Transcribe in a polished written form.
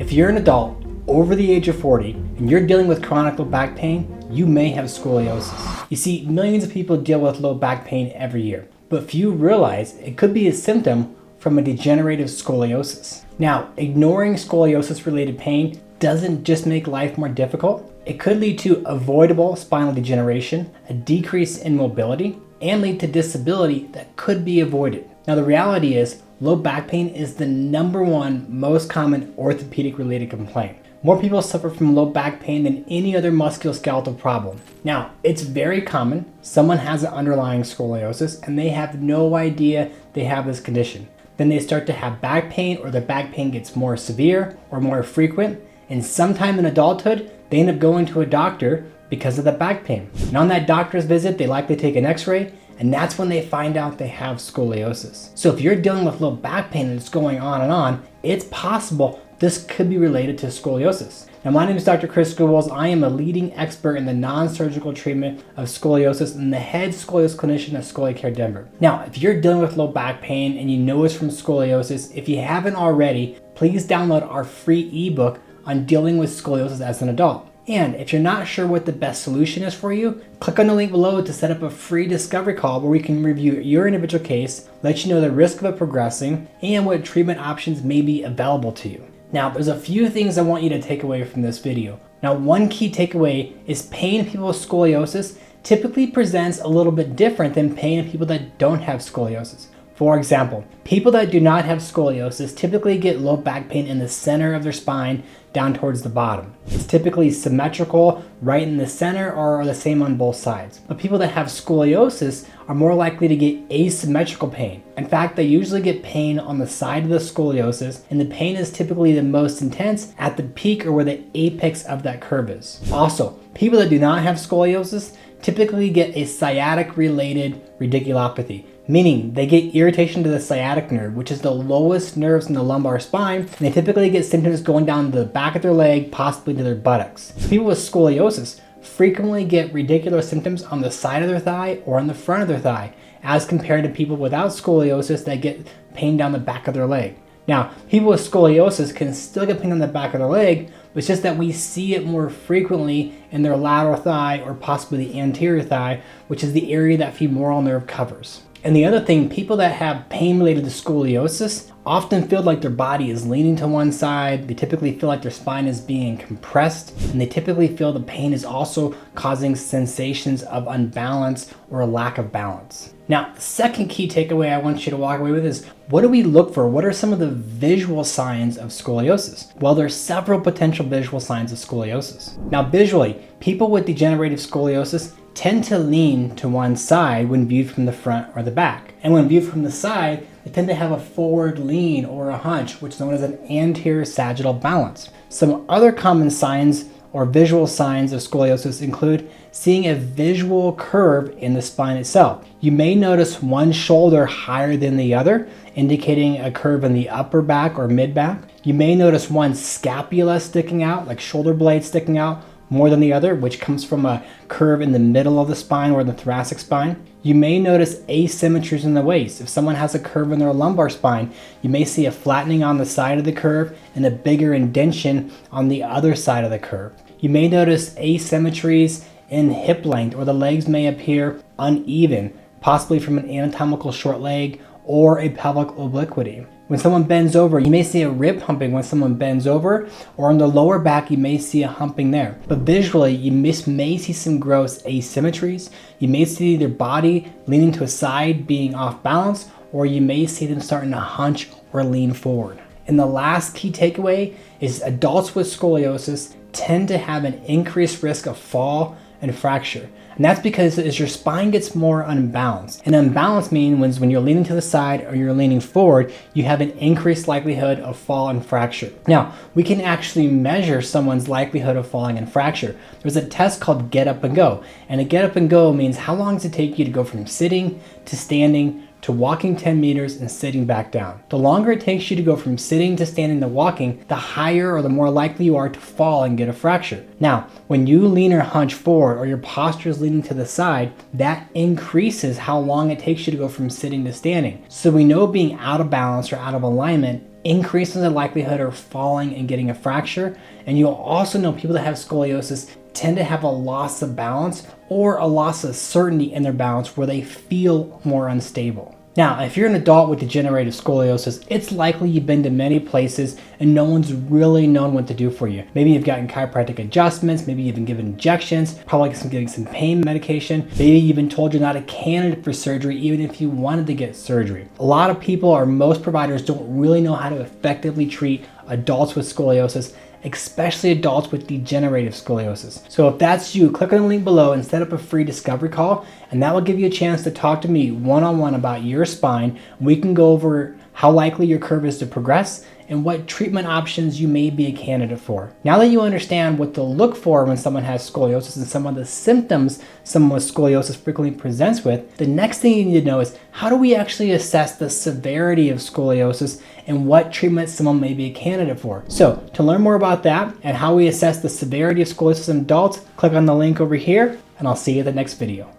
If you're an adult over the age of 40 and you're dealing with chronic low back pain, you may have scoliosis. You see, millions of people deal with low back pain every year, but few realize it could be a symptom from a degenerative scoliosis. Now, ignoring scoliosis-related pain doesn't just make life more difficult. It could lead to avoidable spinal degeneration, a decrease in mobility, and lead to disability that could be avoided. Now, the reality is low back pain is the #1 most common orthopedic-related complaint. More people suffer from low back pain than any other musculoskeletal problem. Now, it's very common. Someone has an underlying scoliosis and they have no idea they have this condition. Then they start to have back pain, or their back pain gets more severe or more frequent, and sometime in adulthood, they end up going to a doctor because of the back pain. And on that doctor's visit, they likely take an x-ray, and that's when they find out they have scoliosis. So if you're dealing with low back pain and it's going on and on, it's possible this could be related to scoliosis. Now, my name is Dr. Chris Gubbels. I am a leading expert in the non-surgical treatment of scoliosis and the head scoliosis clinician at ScoliCare Denver. Now, if you're dealing with low back pain and you know it's from scoliosis, if you haven't already, please download our free ebook on dealing with scoliosis as an adult. And if you're not sure what the best solution is for you, click on the link below to set up a free discovery call where we can review your individual case, let you know the risk of it progressing, and what treatment options may be available to you. Now, there's a few things I want you to take away from this video. Now, one key takeaway is pain in people with scoliosis typically presents a little bit different than pain in people that don't have scoliosis. For example, people that do not have scoliosis typically get low back pain in the center of their spine down towards the bottom. It's typically symmetrical right in the center or the same on both sides. But people that have scoliosis are more likely to get asymmetrical pain. In fact, they usually get pain on the side of the scoliosis, and the pain is typically the most intense at the peak or where the apex of that curve is. Also, people that do not have scoliosis typically get a sciatic-related radiculopathy, meaning they get irritation to the sciatic nerve, which is the lowest nerves in the lumbar spine, and they typically get symptoms going down the back of their leg, possibly to their buttocks. People with scoliosis frequently get radicular symptoms on the side of their thigh or on the front of their thigh, as compared to people without scoliosis that get pain down the back of their leg. Now, people with scoliosis can still get pain on the back of their leg, but it's just that we see it more frequently in their lateral thigh or possibly the anterior thigh, which is the area that femoral nerve covers. And the other thing, people that have pain related to scoliosis often feel like their body is leaning to one side. They typically feel like their spine is being compressed, and they typically feel the pain is also causing sensations of unbalance or a lack of balance. Now, the second key takeaway I want you to walk away with is, what do we look for? What are some of the visual signs of scoliosis? Well, there are several potential visual signs of scoliosis. Now, visually, people with degenerative scoliosis tend to lean to one side when viewed from the front or the back. And when viewed from the side, they tend to have a forward lean or a hunch, which is known as an anterior sagittal balance. Some other common signs or visual signs of scoliosis include seeing a visual curve in the spine itself. You may notice one shoulder higher than the other, indicating a curve in the upper back or mid back. You may notice one scapula sticking out, like shoulder blade sticking out, more than the other, which comes from a curve in the middle of the spine or the thoracic spine. You may notice asymmetries in the waist. If someone has a curve in their lumbar spine, you may see a flattening on the side of the curve and a bigger indentation on the other side of the curve. You may notice asymmetries in hip length, or the legs may appear uneven, possibly from an anatomical short leg or a pelvic obliquity. When someone bends over, you may see a rib humping when someone bends over, or on the lower back, you may see a humping there. But visually, you may see some gross asymmetries. You may see their body leaning to a side, being off balance, or you may see them starting to hunch or lean forward. And the last key takeaway is adults with scoliosis tend to have an increased risk of fall and fracture. And that's because as your spine gets more unbalanced. And unbalanced means when you're leaning to the side or you're leaning forward, you have an increased likelihood of fall and fracture. Now, we can actually measure someone's likelihood of falling and fracture. There's a test called Get Up and Go. And a Get Up and Go means how long does it take you to go from sitting to standing to walking 10 meters and sitting back down. The longer it takes you to go from sitting to standing to walking, the higher or the more likely you are to fall and get a fracture. Now, when you lean or hunch forward or your posture is leaning to the side, that increases how long it takes you to go from sitting to standing. So we know being out of balance or out of alignment increasing the likelihood of falling and getting a fracture. And you'll also know people that have scoliosis tend to have a loss of balance or a loss of certainty in their balance where they feel more unstable. Now, if you're an adult with degenerative scoliosis, it's likely you've been to many places and no one's really known what to do for you. Maybe you've gotten chiropractic adjustments, maybe you've been given injections, probably getting some pain medication, maybe you've been told you're not a candidate for surgery even if you wanted to get surgery. A lot of people, or most providers, don't really know how to effectively treat adults with scoliosis, especially adults with degenerative scoliosis. So if that's you, click on the link below and set up a free discovery call, and that will give you a chance to talk to me one-on-one about your spine. We can go over how likely your curve is to progress and what treatment options you may be a candidate for. Now that you understand what to look for when someone has scoliosis and some of the symptoms someone with scoliosis frequently presents with, the next thing you need to know is how do we actually assess the severity of scoliosis and what treatment someone may be a candidate for. So to learn more about that and how we assess the severity of scoliosis in adults, click on the link over here, and I'll see you in the next video.